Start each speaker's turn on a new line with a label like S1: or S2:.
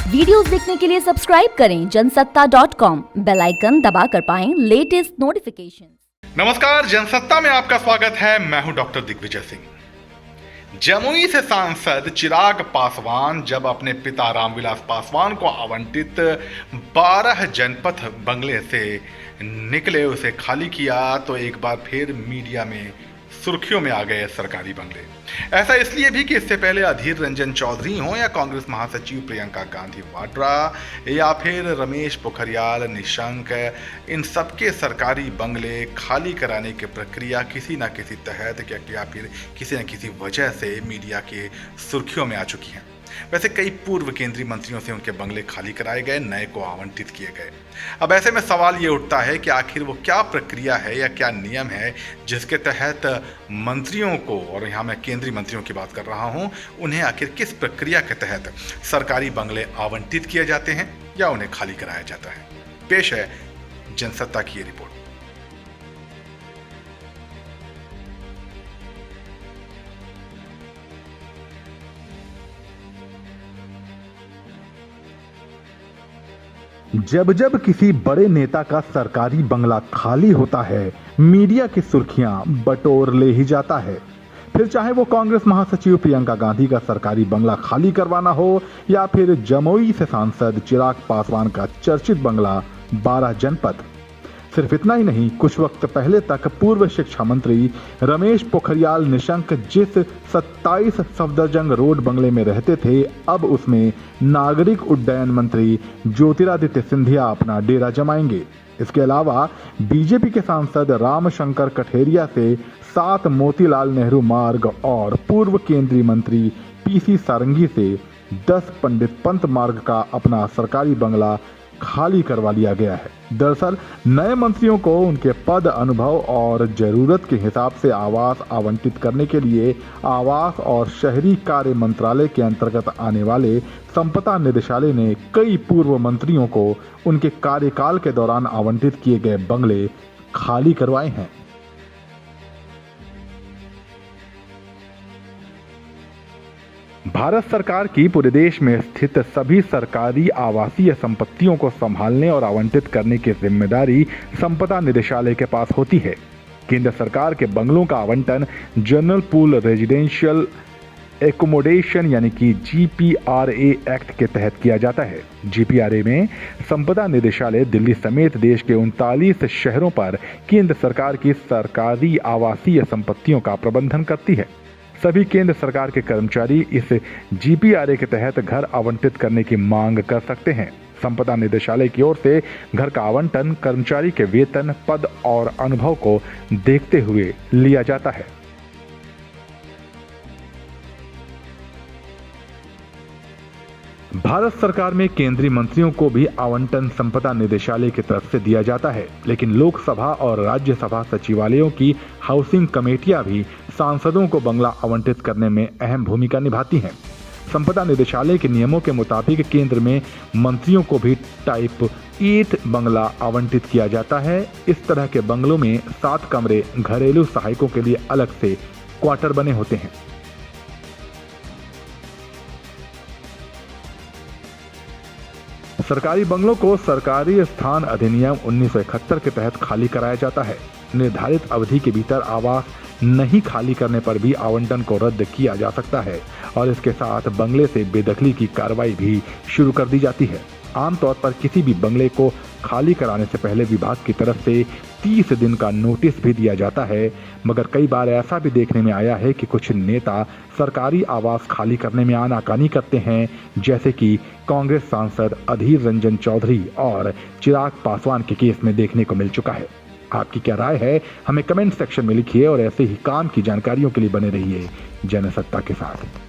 S1: Videos देखने के लिए सब्सक्राइब करें जनसत्ता.com, बेल आइकन दबाकर पाएं लेटेस्ट नोटिफिकेशन।
S2: नमस्कार, जनसत्ता में आपका स्वागत है। मैं हूं डॉक्टर दिग्विजय सिंह। जमुई से सांसद चिराग पासवान जब अपने पिता रामविलास पासवान को आवंटित 12 जनपथ बंगले से निकले, उसे खाली किया, तो एक बार फिर मीडिया में सुर्खियों में आ गए सरकारी बंगले। ऐसा इसलिए भी कि इससे पहले अधीर रंजन चौधरी हो या कांग्रेस महासचिव प्रियंका गांधी वाड्रा या फिर रमेश पोखरियाल निशंक, इन सबके सरकारी बंगले खाली कराने की प्रक्रिया किसी न किसी तहत या फिर किसी न किसी वजह से मीडिया के सुर्खियों में आ चुकी हैं। वैसे कई पूर्व केंद्रीय मंत्रियों से उनके बंगले खाली कराए गए, नए को आवंटित किए गए। अब ऐसे में सवाल ये उठता है कि आखिर वो क्या प्रक्रिया है या क्या नियम है जिसके तहत मंत्रियों को, और यहाँ मैं केंद्रीय मंत्रियों की बात कर रहा हूँ, उन्हें आखिर किस प्रक्रिया के तहत सरकारी बंगले आवंटित किए जाते हैं या उन्हें खाली कराया जाता है। पेश है जनसत्ता की ये रिपोर्ट।
S3: जब जब किसी बड़े नेता का सरकारी बंगला खाली होता है, मीडिया की सुर्खियां बटोर ले ही जाता है। फिर चाहे वो कांग्रेस महासचिव प्रियंका गांधी का सरकारी बंगला खाली करवाना हो या फिर जमुई से सांसद चिराग पासवान का चर्चित बंगला 12 जनपद। सिर्फ इतना ही नहीं, कुछ वक्त पहले तक पूर्व शिक्षा मंत्री रमेश पोखरियाल निशंक जिस 27 सफदरजंग रोड बंगले में रहते थे, अब उसमें नागरिक उड्डयन मंत्री ज्योतिरादित्य सिंधिया अपना डेरा जमाएंगे। इसके अलावा बीजेपी के सांसद रामशंकर कठेरिया से 7 मोतीलाल नेहरू मार्ग और पूर्व केंद्रीय मंत्री पीसी सारंगी से 10 पंडित पंत मार्ग का अपना सरकारी बंगला खाली करवा लिया गया है। दरअसल नए मंत्रियों को उनके पद, अनुभव और जरूरत के हिसाब से आवास आवंटित करने के लिए आवास और शहरी कार्य मंत्रालय के अंतर्गत आने वाले संपदा निदेशालय ने कई पूर्व मंत्रियों को उनके कार्यकाल के दौरान आवंटित किए गए बंगले खाली करवाए हैं। भारत सरकार की पूरे देश में स्थित सभी सरकारी आवासीय संपत्तियों को संभालने और आवंटित करने की जिम्मेदारी संपदा निदेशालय के पास होती है। केंद्र सरकार के बंगलों का आवंटन जनरल पूल रेजिडेंशियल एकोमोडेशन यानी कि GPRA एक्ट के तहत किया जाता है। GPRA में संपदा निदेशालय दिल्ली समेत देश के 39 शहरों पर केंद्र सरकार की सरकारी आवासीय संपत्तियों का प्रबंधन करती है। सभी केंद्र सरकार के कर्मचारी इस GPRA के तहत घर आवंटित करने की मांग कर सकते हैं। संपदा निदेशालय की ओर से घर का आवंटन कर्मचारी के वेतन, पद और अनुभव को देखते हुए लिया जाता है। भारत सरकार में केंद्रीय मंत्रियों को भी आवंटन संपदा निदेशालय की तरफ से दिया जाता है, लेकिन लोकसभा और राज्यसभा सचिवालयों की हाउसिंग कमेटियां भी सांसदों को बंगला आवंटित करने में अहम भूमिका निभाती हैं। संपदा निदेशालय के नियमों के मुताबिक केंद्र में मंत्रियों को भी टाइप 8 बंगला आवंटित किया जाता है। इस तरह के बंगलों में 7 कमरे घरेलू सहायकों के लिए अलग से क्वार्टर बने होते हैं। सरकारी बंगलों को सरकारी स्थान अधिनियम 1971 के तहत खाली कराया जाता है। निर्धारित अवधि के भीतर आवास नहीं खाली करने पर भी आवंटन को रद्द किया जा सकता है और इसके साथ बंगले से बेदखली की कार्रवाई भी शुरू कर दी जाती है। आमतौर पर किसी भी बंगले को खाली कराने से पहले विभाग की तरफ से 30 दिन का नोटिस भी दिया जाता है, मगर कई बार ऐसा भी देखने में आया है कि कुछ नेता सरकारी आवास खाली करने में आनाकानी करते हैं, जैसे कि कांग्रेस सांसद अधीर रंजन चौधरी और चिराग पासवान के केस में देखने को मिल चुका है। आपकी क्या राय है, हमें कमेंट सेक्शन में लिखिए और ऐसे ही काम की जानकारियों के लिए बने रहिए जनसत्ता के साथ।